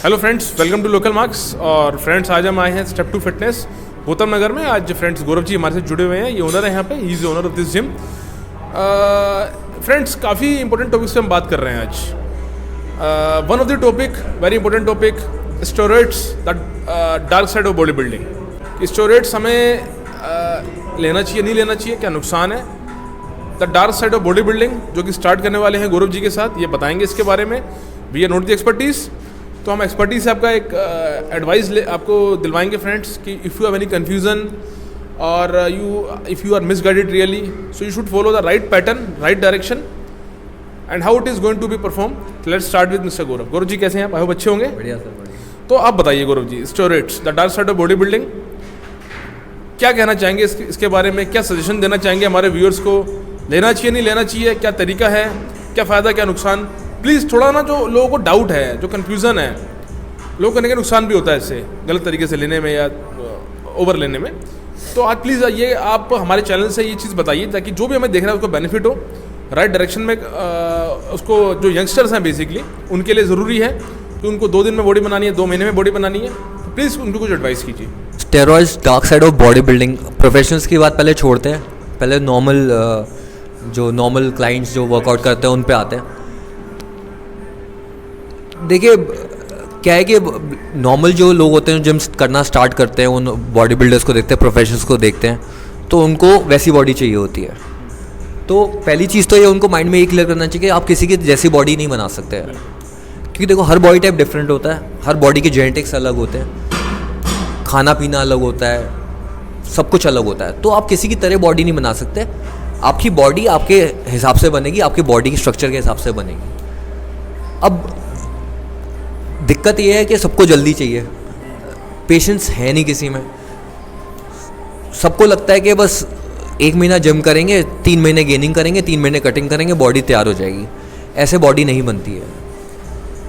Hello friends, welcome to local marks. और friends, आज हम आए हैं step to fitness Gautam Nagar में। आज फ्रेंड्स गौरव जी हमारे साथ जुड़े हुए हैं। ये ओनर है यहाँ पे, he is owner of this gym. Friends, काफ़ी इंपॉर्टेंट टॉपिक से हम बात कर रहे हैं आज। One of the topic, very important topic, steroids, the dark side of body building. Steroids हमें लेना चाहिए, नहीं लेना चाहिए, क्या नुकसान है, the dark side of body building, जो कि स्टार्ट करने वाले हैं गौरव जी के साथ। ये बताएंगे इसके बारे में। We are not the expertise, तो हम एक्सपर्टीज से आपका एक एडवाइस आपको दिलवाएंगे फ्रेंड्स कि if you have any confusion और if you are misguided really, so you should follow the right pattern, right direction and how it is going to be perform. Let's start with mister Gaurav. Gaurav ji कैसे हैं आप? I hope अच्छे होंगे। बढ़िया sir, बढ़िया। तो आप बताइए Gaurav ji, steroids, the dark side of body building, क्या कहना चाहेंगे इसके बारे में? क्या सजेशन देना चाहेंगे हमारे व्यूअर्स को? लेना चाहिए, नहीं लेना चाहिए, क्या तरीका है, क्या फ़ायदा, क्या नुकसान? प्लीज़ थोड़ा ना, जो लोगों को डाउट है, जो कन्फ्यूज़न है, लोग कहने का नुकसान भी होता है इससे, गलत तरीके से लेने में या ओवर लेने में। तो आज प्लीज़ ये आप हमारे चैनल से ये चीज़ बताइए ताकि जो भी हमें देख रहा है उसको बेनिफिट हो, राइट डायरेक्शन में उसको। जो यंगस्टर्स हैं बेसिकली, उनके लिए ज़रूरी है कि उनको 2 दिन में बॉडी बनानी है, 2 महीने में बॉडी बनानी है। तो प्लीज़ उनको कुछ एडवाइस कीजिए। Steroids, dark side of body building, professionals की बात पहले छोड़ते हैं। पहले नॉर्मल क्लाइंट्स जो वर्कआउट करते हैं उन पे आते हैं। देखिए क्या है कि नॉर्मल जो लोग होते हैं, जिम करना स्टार्ट करते हैं, उन बॉडी बिल्डर्स को देखते हैं, प्रोफेशनल्स को देखते हैं, तो उनको वैसी बॉडी चाहिए होती है। तो पहली चीज़ तो ये उनको माइंड में ये क्लियर करना चाहिए कि आप किसी की जैसी बॉडी नहीं बना सकते हैं, क्योंकि देखो हर बॉडी टाइप डिफरेंट होता है, हर बॉडी के जेनेटिक्स अलग होते हैं, खाना पीना अलग होता है, सब कुछ अलग होता है। तो आप किसी की तरह बॉडी नहीं बना सकते। आपकी बॉडी आपके हिसाब से बनेगी, आपकी बॉडी के स्ट्रक्चर के हिसाब से बनेगी। अब दिक्कत ये है कि सबको जल्दी चाहिए, पेशेंस है नहीं किसी में। सबको लगता है कि बस 1 महीना जिम करेंगे, 3 महीने गेनिंग करेंगे, 3 महीने कटिंग करेंगे, बॉडी तैयार हो जाएगी। ऐसे बॉडी नहीं बनती है।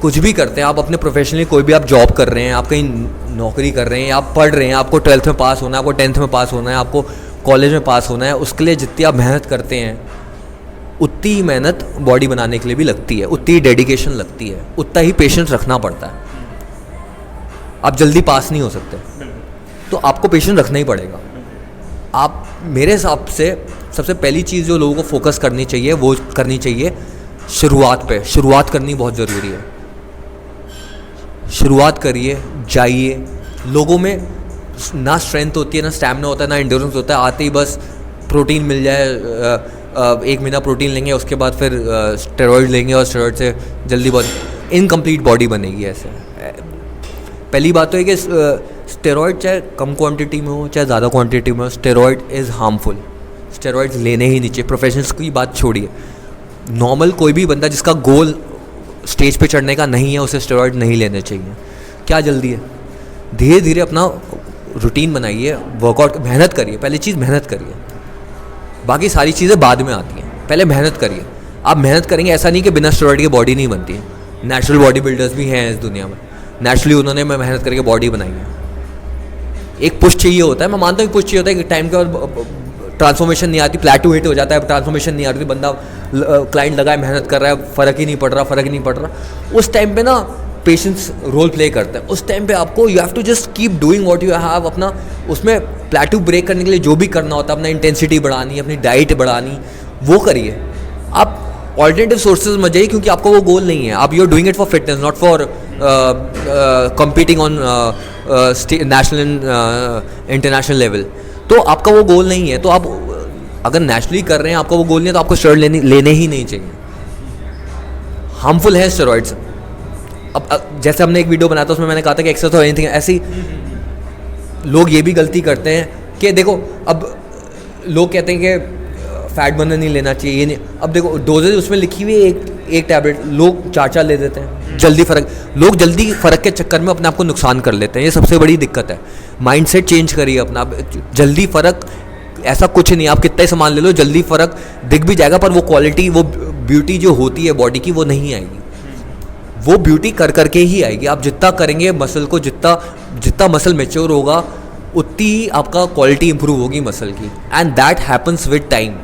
कुछ भी करते हैं आप अपने प्रोफेशनली, कोई भी आप जॉब कर रहे हैं, आप कहीं नौकरी कर रहे हैं, आप पढ़ रहे हैं, आपको 12th में पास होना है, आपको 10th में पास होना है, आपको कॉलेज में पास होना है, उसके लिए जितनी आप मेहनत करते हैं उतनी ही मेहनत बॉडी बनाने के लिए भी लगती है, उतनी ही डेडिकेशन लगती है, उतना ही पेशेंस रखना पड़ता है। आप जल्दी पास नहीं हो सकते, तो आपको पेशेंस रखना ही पड़ेगा। आप, मेरे हिसाब से सबसे पहली चीज़ जो लोगों को फोकस करनी चाहिए वो करनी चाहिए शुरुआत पे। शुरुआत करनी बहुत ज़रूरी है। शुरुआत करिए, जाइए। लोगों में ना स्ट्रेंथ होती है, ना स्टैमिना होता है, ना एंड्योरेंस होता है। आते ही बस प्रोटीन मिल जाए, 1 महीना प्रोटीन लेंगे, उसके बाद फिर स्टेरॉइड लेंगे और स्टेरॉइड से जल्दी बॉडी, इनकम्प्लीट बॉडी बनेगी। ऐसे पहली बात तो है कि स्टेरॉइड चाहे कम क्वांटिटी में हो चाहे ज़्यादा क्वांटिटी में हो, स्टेरॉइड इज़ हार्मफुल। स्टेरॉइड्स लेने ही नहीं चाहिए। प्रोफेशनल्स की बात छोड़िए, नॉर्मल कोई भी बंदा जिसका गोल स्टेज पे चढ़ने का नहीं है, उसे स्टेरॉइड नहीं लेने चाहिए। क्या जल्दी है? धीरे धीरे अपना रूटीन बनाइए, वर्कआउट, मेहनत करिए। पहली चीज़ मेहनत करिए, बाकी सारी चीज़ें बाद में आती हैं। पहले मेहनत करिए। आप मेहनत करेंगे, ऐसा नहीं कि बिना स्टेरॉइड के बॉडी नहीं बनती है। नेचुरल बॉडी बिल्डर्स भी हैं इस दुनिया में, नेचुरली उन्होंने मेहनत करके बॉडी बनाई है। एक पुश चाहिए होता है, मैं मानता हूँ पुश चाहिए होता है कि टाइम के बाद ट्रांसफॉर्मेशन नहीं आती, प्लेटू हिट हो जाता है, ट्रांसफॉर्मेशन नहीं आती, बंदा क्लाइंट लगाए मेहनत कर रहा है, फ़र्क ही नहीं पड़ रहा। उस टाइम पे ना पेशेंस रोल प्ले करता है। उस टाइम पे आपको you have to just keep doing what you have. अपना उसमें प्लेटू ब्रेक करने के लिए जो भी करना होता है, अपना इंटेंसिटी बढ़ानी, अपनी डाइट बढ़ानी, वो करिए। आप ऑल्टरनेटिव सोर्सेज मत जाइए, क्योंकि आपको वो गोल नहीं है। आप you are doing it for fitness, not for competing on national and international level. तो आपका वो गोल नहीं है। तो आप अगर नेशनली कर रहे हैं, आपका वो गोल नहीं है, तो आपको स्टेरॉइड लेने ही नहीं चाहिए। हार्मफुल है स्टेरॉइड्स। अब जैसे हमने एक वीडियो बनाया था, उसमें मैंने कहा था कि एक्सेस और एनीथिंग, ऐसी लोग ये भी गलती करते हैं कि देखो, अब लोग कहते हैं कि फैट बर्नर नहीं लेना चाहिए, ये नहीं। अब देखो डोजेज उसमें लिखी हुई है, एक टैबलेट, लोग 4 ले देते हैं। जल्दी फ़र्क के चक्कर में अपने आप को नुकसान कर लेते हैं। ये सबसे बड़ी दिक्कत है। माइंडसेट चेंज करिए अपना। जल्दी फ़र्क ऐसा कुछ नहीं, आप कितना ही सामान ले लो, जल्दी फ़र्क दिख भी जाएगा, पर वो क्वालिटी, वो ब्यूटी जो होती है बॉडी की, वो नहीं आएगी। वो ब्यूटी कर करके ही आएगी। आप जितना करेंगे मसल को, जितना मसल मैच्योर होगा, उतनी ही आपका क्वालिटी इंप्रूव होगी मसल की। And that happens with time.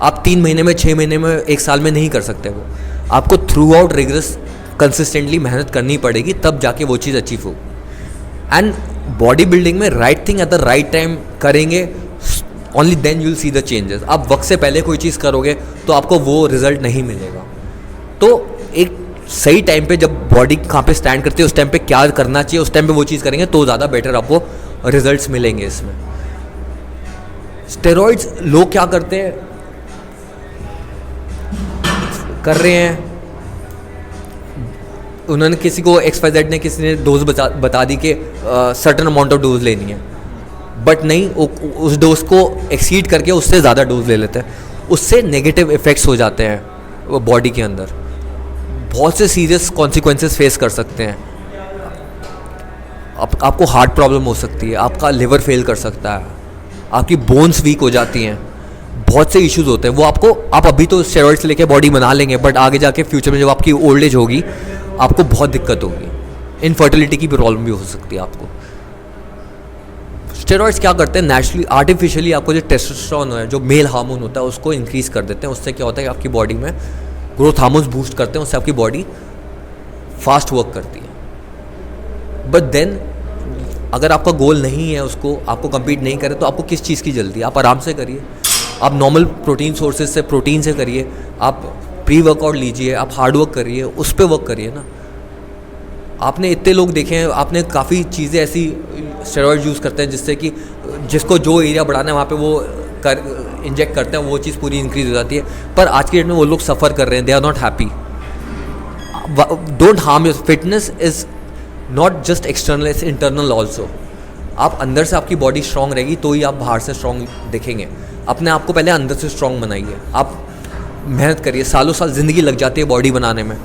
आप 3 महीने में, 6 महीने में, 1 साल में नहीं कर सकते। वो आपको थ्रू आउट रिगरस कंसिस्टेंटली मेहनत करनी पड़ेगी, तब जाके वो चीज़ अचीव होगी। एंड बॉडी बिल्डिंग में right thing at the right time करेंगे, only then you'll see the changes. आप वक्त से पहले कोई चीज़ करोगे तो आपको वो रिजल्ट नहीं मिलेगा। तो एक सही टाइम पे जब बॉडी कहाँ पे स्टैंड करती है उस टाइम पे क्या करना चाहिए, उस टाइम पे वो चीज़ करेंगे तो ज़्यादा बेटर आपको रिजल्ट्स मिलेंगे। इसमें स्टेरॉइड्स लोग क्या करते हैं, कर रहे हैं, उन्होंने किसी को XYZ ने किसी ने डोज बता दी कि सर्टन अमाउंट ऑफ डोज लेनी है, बट नहीं, उस डोज को एक्सीड करके उससे ज़्यादा डोज ले लेते हैं। उससे नेगेटिव इफ़ेक्ट्स हो जाते हैं वो बॉडी के अंदर, बहुत से सीरियस कॉन्सिक्वेंसेस फेस कर सकते हैं। आपको हार्ट प्रॉब्लम हो सकती है, आपका लिवर फेल कर सकता है, आपकी बोन्स वीक हो जाती हैं, बहुत से इश्यूज होते हैं। वो आप अभी तो स्टेरॉइड्स लेके बॉडी बना लेंगे, बट आगे जाके फ्यूचर में जब आपकी ओल्ड एज होगी आपको बहुत दिक्कत होगी, इनफर्टिलिटी की प्रॉब्लम भी हो सकती है आपको। स्टेरॉइड्स क्या करते हैं, नेचुरली आर्टिफिशियली आपको जो टेस्टोस्टेरोन है, जो मेल हार्मोन होता है, उसको इंक्रीज कर देते हैं। उससे क्या होता है कि आपकी बॉडी में ग्रोथ हार्मोन्स बूस्ट करते हैं, उससे आपकी बॉडी फास्ट वर्क करती है। बट देन अगर आपका गोल नहीं है, उसको आपको compete नहीं करे, तो आपको किस चीज़ की जल्दी? आप आराम से करिए, आप नॉर्मल प्रोटीन सोर्सेज से प्रोटीन से करिए, आप प्री वर्कआउट लीजिए, आप हार्ड वर्क करिए, उस पर वर्क करिए ना। आपने इतने लोग देखे हैं, आपने काफ़ी चीज़ें ऐसी स्टेरॉइड यूज़ करते हैं जिससे कि जिसको जो एरिया बढ़ाना है वहाँ पे वो इंजेक्ट करते हैं, वो चीज़ पूरी इंक्रीज हो जाती है। पर आज के डेट में वो लोग सफ़र कर रहे हैं, they are not happy. Don't harm your fitness is not just external, it's internal also. आप अंदर से आपकी बॉडी स्ट्रांग रहेगी तो ही आप बाहर से स्ट्रांग दिखेंगे। अपने आप को पहले अंदर से स्ट्रांग बनाइए, आप मेहनत करिए, सालों साल ज़िंदगी लग जाती है बॉडी बनाने में।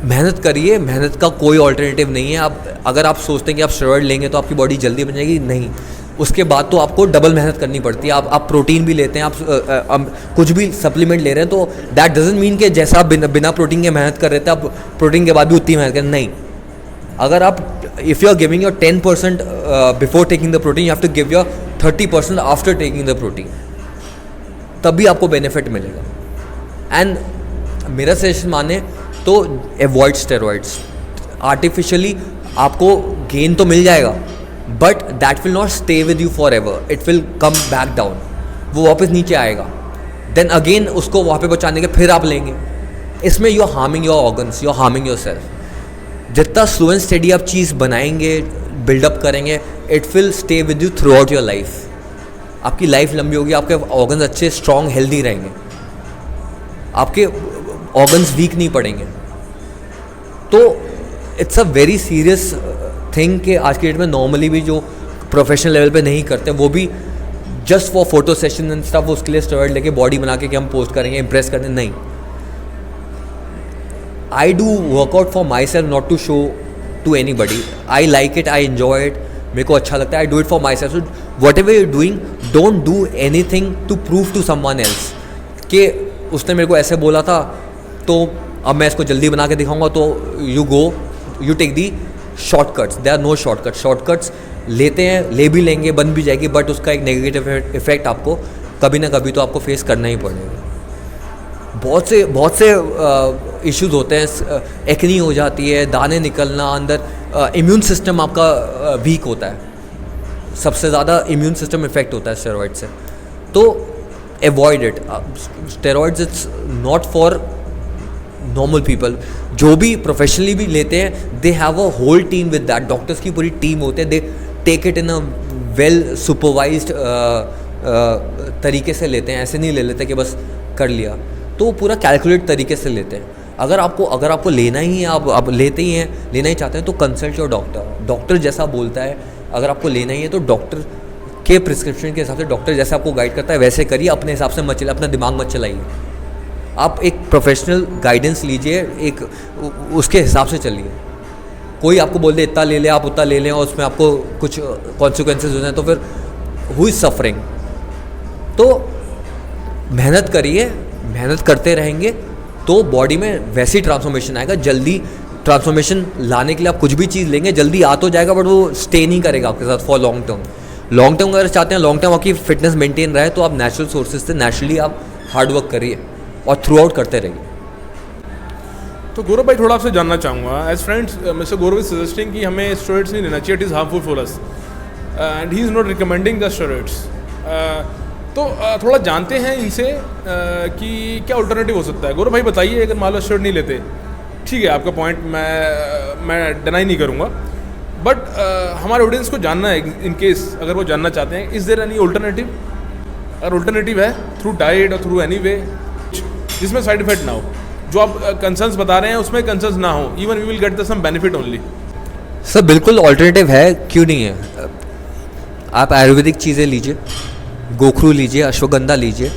मेहनत करिए, मेहनत का कोई ऑल्टरनेटिव नहीं है। अगर आप सोचते हैं कि आप स्टेरॉइड लेंगे तो आपकी बॉडी जल्दी बन जाएगी, नहीं, उसके बाद तो आपको डबल मेहनत करनी पड़ती है। आप प्रोटीन भी लेते हैं, आप कुछ भी सप्लीमेंट ले रहे हैं, तो दैट डजंट मीन कि जैसा आप बिना प्रोटीन के मेहनत कर रहे थे आप प्रोटीन के बाद भी उतनी मेहनत करें, नहीं। अगर आप if you are giving your 10% before taking the protein, you have to give your 30% after taking the protein, तभी आपको बेनिफिट मिलेगा। एंड मेरा सजेशन माने तो अवॉइड स्टेरॉइड्स। आर्टिफिशियली आपको गेन तो मिल जाएगा, but that will not stay with you forever, it will come back down, वो वापस नीचे आएगा। देन अगेन उसको वहाँ पे बचाने के फिर आप लेंगे, इसमें you are harming your organs, you are harming yourself. जितना स्लो एंड स्टेडी आप चीज़ बनाएंगे, बिल्डअप करेंगे, it will stay with you throughout your life. आपकी लाइफ लंबी होगी, आपके ऑर्गन्स अच्छे स्ट्रॉन्ग हेल्दी रहेंगे, आपके ऑर्गन्स वीक नहीं पड़ेंगे। तो it's a very serious thing कि आज की डेट में नॉर्मली भी जो प्रोफेशनल लेवल पे नहीं करते, वो भी just for photo session and stuff, उसके लिए स्टेरॉइड लेके बॉडी बना के कि हम पोस्ट करेंगे, इंप्रेस करेंगे, नहीं। I do workout for myself, not to show to anybody. I like it, I enjoy it, मेरे को अच्छा लगता है, I do it for myself. So whatever you doing, don't do anything to prove to someone else कि उसने मेरे को ऐसे बोला था तो अब मैं इसको जल्दी बना के दिखाऊंगा। तो you take the shortcuts, there are no shortcuts. Shortcuts लेते हैं, ले भी लेंगे, बन भी जाएगी, बट उसका एक नेगेटिव इफेक्ट आपको कभी ना कभी तो आपको फेस करना ही पड़ेगा। बहुत से इश्यूज होते हैं, एक्नी हो जाती है, दाने निकलना, अंदर इम्यून सिस्टम आपका वीक होता है, सबसे ज़्यादा इम्यून सिस्टम इफेक्ट होता है स्टेरॉइड से। तो avoid it. Steroids it's not for normal people. जो भी प्रोफेशनली भी लेते हैं, they have a whole team with that, doctors की पूरी टीम होते हैं, they take it in a well supervised तरीके से लेते हैं। ऐसे नहीं ले लेते कि बस कर लिया, तो पूरा कैलकुलेट तरीके से लेते हैं। अगर आपको लेना ही है, आप लेते ही हैं, लेना ही चाहते हैं, तो कंसल्ट योर डॉक्टर। डॉक्टर जैसा बोलता है, अगर आपको लेना ही है तो डॉक्टर के प्रिस्क्रिप्शन के हिसाब से, डॉक्टर जैसे आपको गाइड करता है वैसे करिए, अपने हिसाब से मत चलाइए, अपना दिमाग मत चलाइए। आप एक प्रोफेशनल गाइडेंस लीजिए, एक उसके हिसाब से चलिए। कोई आपको बोल दे इतना ले ले, आप उतना ले लें और उसमें आपको कुछ कॉन्सिक्वेंसेज हो जाए, तो फिर हु इज़ सफरिंग। तो मेहनत करिए, मेहनत करते रहेंगे तो बॉडी में वैसी ट्रांसफॉर्मेशन आएगा। जल्दी ट्रांसफॉर्मेशन लाने के लिए आप कुछ भी चीज़ लेंगे, जल्दी आ तो जाएगा, बट वो स्टे नहीं करेगा आपके साथ for long term. Long term अगर चाहते हैं, लॉन्ग टर्म आपकी फिटनेस मेंटेन रहे, तो आप नेचुरल सोर्सेज से नेचुरली आप हार्ड वर्क करिए और थ्रू आउट करते रहिए। तो गौरव भाई थोड़ा आपसे जानना चाहूँगा as friends mister Gaurav is suggesting कि हमें स्टेरॉइड्स नहीं लेना चाहिए, it is harmful for us and he is not recommending the steroids. तो थोड़ा जानते हैं इनसे कि क्या अल्टरनेटिव हो सकता है। गौरव भाई बताइए, अगर मान लो स्टेरॉइड नहीं लेते, ठीक है आपका पॉइंट मैं डिनाई नहीं करूँगा, बट हमारे ऑडियंस को जानना है इन केस अगर वो जानना चाहते हैं, इज़ देयर एनी अल्टरनेटिव? अगर अल्टरनेटिव है थ्रू डाइट और थ्रू एनी वे जिसमें साइड इफेक्ट ना हो, जो आप कंसर्न्स बता रहे हैं उसमें कंसर्न्स ना हो, even we will get the some benefit only. Sir बिल्कुल ऑल्टरनेटिव है, क्यों नहीं है। आप आयुर्वेदिक चीज़ें लीजिए, गोखरू लीजिए, अश्वगंधा लीजिए,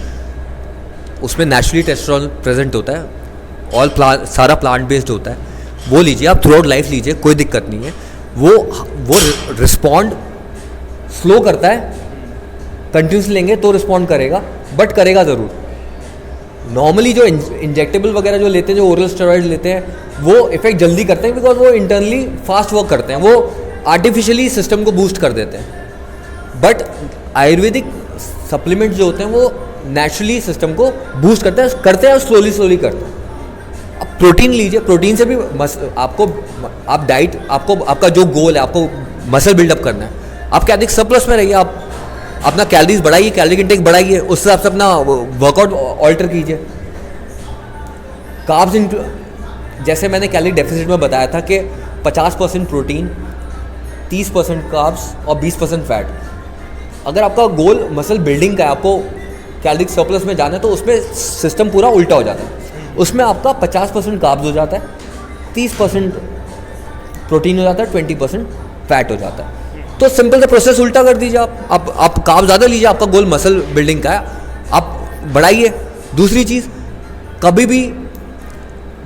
उसमें नेचुरली टेस्टोस्टेरोन प्रेजेंट होता है, सारा प्लांट बेस्ड होता है, वो लीजिए। आप थ्रू आउट लाइफ लीजिए, कोई दिक्कत नहीं है। वो रिस्पॉन्ड स्लो करता है, कंटिन्यूसली लेंगे तो रिस्पॉन्ड करेगा, बट करेगा ज़रूर। नॉर्मली जो इंजेक्टेबल वगैरह जो लेते हैं, जो ओरल स्टेरॉइड लेते हैं, वो इफेक्ट जल्दी करते हैं बिकॉज वो इंटरनली फास्ट वर्क करते हैं, वो आर्टिफिशियली सिस्टम को बूस्ट कर देते हैं। बट आयुर्वेदिक सप्लीमेंट्स जो होते हैं वो नेचुरली सिस्टम को बूस्ट करते हैं और स्लोली करते हैं। अब प्रोटीन लीजिए, प्रोटीन से भी आपको आप डाइट आपका जो गोल है, आपको मसल बिल्डअप करना है, आप कैलोरी सरप्लस में रहिए, आप अपना कैलोरीज बढ़ाइए, कैलोरी इंटेक बढ़ाइए, उस हिसाब से अपना वर्कआउट ऑल्टर कीजिए। कार्ब्स जैसे मैंने कैलोरी डेफिसिट में बताया था कि 50% प्रोटीन, 30% कार्ब्स और 20% फैट। अगर आपका गोल मसल बिल्डिंग का है, आपको कैलोरी सरप्लस में जाना है, तो उसमें सिस्टम पूरा उल्टा हो जाता है। उसमें आपका 50% कार्ब्स हो जाता है, 30% प्रोटीन हो जाता है, 20% फैट हो जाता है। तो सिंपल सा प्रोसेस उल्टा कर दीजिए। आप कार्ब ज़्यादा लीजिए, आपका गोल मसल बिल्डिंग का है, आप बढ़ाइए। दूसरी चीज़, कभी भी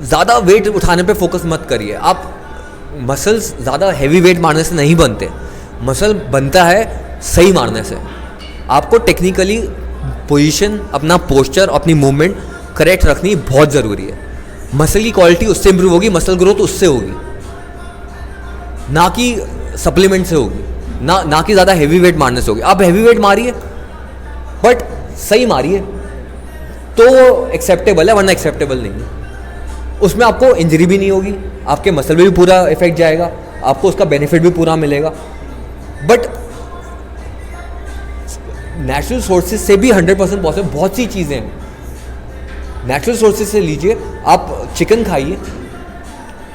ज़्यादा वेट उठाने पे फोकस मत करिए। आप मसल्स ज़्यादा हैवी वेट मारने से नहीं बनते, मसल बनता है सही मारने से। आपको टेक्निकली पोजीशन, अपना पोस्चर, अपनी मूवमेंट करेक्ट रखनी बहुत ज़रूरी है। मसल की क्वालिटी उससे इंप्रूव होगी, मसल ग्रोथ उससे होगी, ना कि सप्लीमेंट से होगी, ना कि ज़्यादा हैवी वेट मारने से होगी। आप हैवी वेट मारिए बट सही मारिए तो वो एक्सेप्टेबल है, वरना एक्सेप्टेबल नहीं है। उसमें आपको इंजरी भी नहीं होगी, आपके मसल में भी पूरा इफेक्ट जाएगा, आपको उसका बेनिफिट भी पूरा मिलेगा। बट नेचुरल सोर्सेज से भी 100% पॉसिबल बहुत सी चीज़ें हैं। नेचुरल सोर्सेज से लीजिए, आप चिकन खाइए,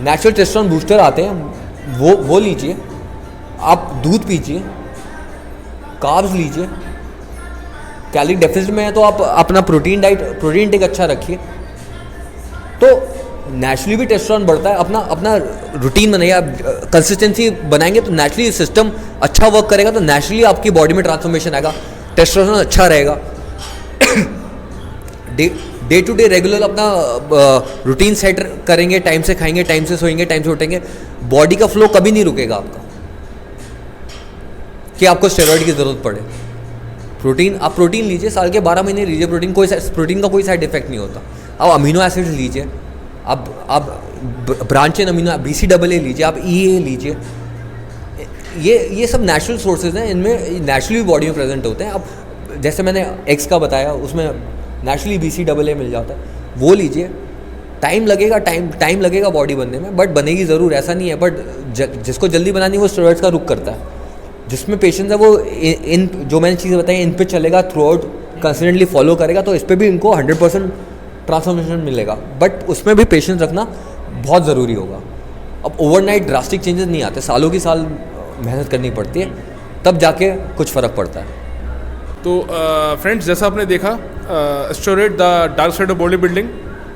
नेचुरल टेस्टोस्टेरोन बूस्टर आते हैं, वो लीजिए। आप दूध पीजिए, कार्ब्स लीजिए। कैलोरी डेफिसिट में है तो आप अपना प्रोटीन इंटेक अच्छा रखिए, तो नेचुरली भी टेस्टोस्टेरोन बढ़ता है। अपना रूटीन बनाइए, आप कंसिस्टेंसी बनाएंगे तो नेचुरली सिस्टम अच्छा वर्क करेगा, तो नेचुरली आपकी बॉडी में ट्रांसफॉर्मेशन आएगा, टेस्टोस्टेरोन अच्छा रहेगा। डे टू डे रेगुलर अपना रूटीन सेट करेंगे, टाइम से खाएंगे, टाइम से सोएंगे, टाइम से उठेंगे, बॉडी का फ्लो कभी नहीं रुकेगा आपका कि आपको स्टेरॉइड की ज़रूरत पड़े। आप प्रोटीन लीजिए, साल के 12 महीने लीजिए प्रोटीन का कोई साइड इफेक्ट नहीं होता। आप अमीनो एसिड्स लीजिए, आप ब्रांच चेन अमीनो BCAA लीजिए, आप EA लीजिए। ये सब नेचुरल सोर्सेज हैं, इनमें नेचुरली बॉडी में प्रेजेंट होते हैं। अब जैसे मैंने एग्स का बताया, उसमें नेचुरली BCAA मिल जाता है, वो लीजिए। टाइम लगेगा बॉडी बनने में, बट बनेगी ज़रूर, ऐसा नहीं है। बट जिसको जल्दी बनानी है वो स्टेरॉइड्स का रुख करता है। जिसमें पेशेंस है वो इन जो मैंने चीज़ें बताई इन पे चलेगा, थ्रू आउट कंसिस्टेंटली फॉलो करेगा, तो इस पर भी इनको 100% ट्रांसफॉर्मेशन मिलेगा। बट उसमें भी पेशेंस रखना बहुत ज़रूरी होगा। अब ओवरनाइट ड्रास्टिक चेंजेस नहीं आते, सालों की साल मेहनत करनी पड़ती है, तब जाके कुछ फ़र्क पड़ता है। तो फ्रेंड्स, जैसा आपने देखा, steroid the dark side of body building,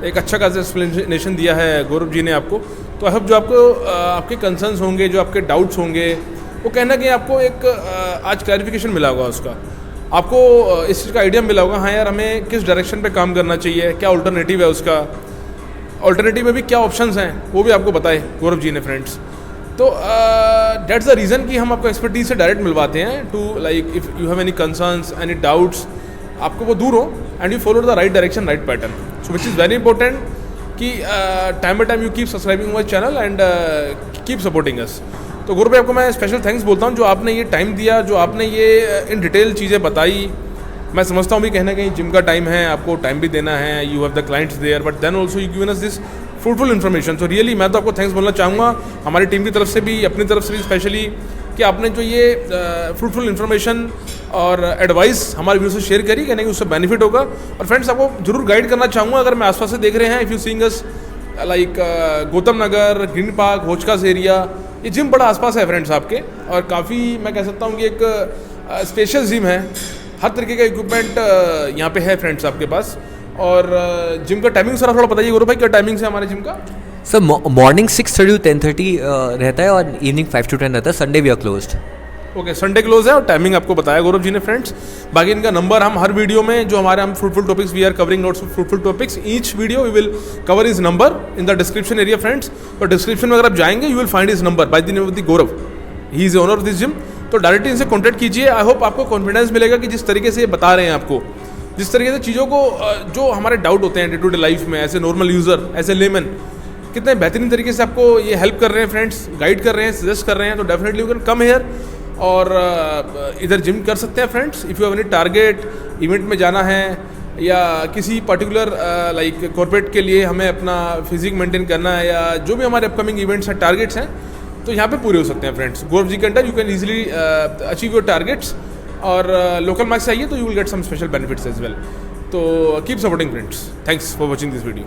एक अच्छा खासा एक्सप्लेनेशन दिया है गौरव जी ने आपको। तो आई होप जो आपको आपके कंसर्न्स होंगे, जो आपके डाउट्स होंगे, वो कहना कि आपको एक आज क्लैरिफिकेशन मिला होगा, उसका आपको इस चीज़ का आइडिया मिला होगा, हाँ यार हमें किस डायरेक्शन पे काम करना चाहिए, क्या अल्टरनेटिव है उसका, अल्टरनेटिव में भी क्या ऑप्शंस हैं, वो भी आपको बताए गौरव जी ने फ्रेंड्स। तो डेट्स द रीज़न कि हम आपको एक्सपर्टीज से डायरेक्ट मिलवाते हैं, to like if you have any concerns, any doubts, आपको वो दूर हो and you follow the right direction, right pattern. So which is very important कि time by time you keep subscribing my channel and keep supporting us. तो गौरव भाई, आपको मैं special thanks बोलता हूँ जो आपने ये टाइम दिया, जो आपने ये इन डिटेल चीज़ें बताई। मैं समझता हूँ भी कहीं ना कहीं जिम का टाइम है, आपको टाइम भी देना है, you have the clients there, but then also you given us this fruitful information. तो रियली मैं तो आपको थैंक्स बोलना चाहूँगा हमारी टीम की तरफ से भी, अपनी तरफ से भी स्पेशली, कि आपने जो ये फ्रूटफुल इन्फॉर्मेशन और एडवाइस हमारे व्यूअर्स से शेयर करी, कि नहीं उससे बेनिफिट होगा। और फ्रेंड्स आपको जरूर गाइड करना चाहूँगा, अगर मैं आसपास से देख रहे हैं, if you seeing us like Gautam Nagar, Green Park, Hauz Khas area, ये जिम बड़ा आसपास है फ्रेंड्स आपके, और काफ़ी मैं कह सकता हूँ कि एक स्पेशियस जिम है, हर तरीके का इक्विपमेंट यहाँ पे है फ्रेंड्स आपके पास। और जिम का टाइमिंग सर थोड़ा बताइए गौरव भाई, क्या टाइमिंग है हमारे जिम का? सर मॉर्निंग 6:30 to 10:30 रहता है और इवनिंग 5 to 10 रहता है। Sunday we are closed. Okay, Sunday close है और टाइमिंग आपको बताया गौरव जी ने फ्रेंड्स। बाकी इनका नंबर हम हर वीडियो में जो हमारे हम fruitful topics, we are covering notes of fruitful topics, each video we will cover is number in the description area friends. तो डिस्क्रिप्शन में अगर आप जाएंगे you will find is number by the name of the Gaurav, he is owner of this gym. तो directly इनसे contact कीजिए। I hope आपको confidence मिलेगा कि जिस तरीके से ये बता रहे हैं आपको, जिस तरीके से चीज़ों को जो हमारे डाउट होते हैं डे टू डे लाइफ में, as a normal user, as a layman, कितने बेहतरीन तरीके से आपको ये हेल्प कर रहे हैं फ्रेंड्स, गाइड कर रहे हैं, सजेस्ट कर रहे हैं। तो definitely you can come here और इधर जिम कर सकते हैं friends. If you have any target, event में जाना है या किसी पर्टिकुलर लाइक कॉर्पोरेट के लिए हमें अपना फिजिक मेंटेन करना है, या जो भी हमारे अपकमिंग इवेंट्स हैं, टारगेट्स हैं, तो यहाँ पे पूरे हो सकते हैं फ्रेंड्स। गौरव जी के under you can easily achieve your targets, और लोकल मार्क्स चाहिए तो you will get some special benefits as well. तो keep supporting friends, thanks for watching this video.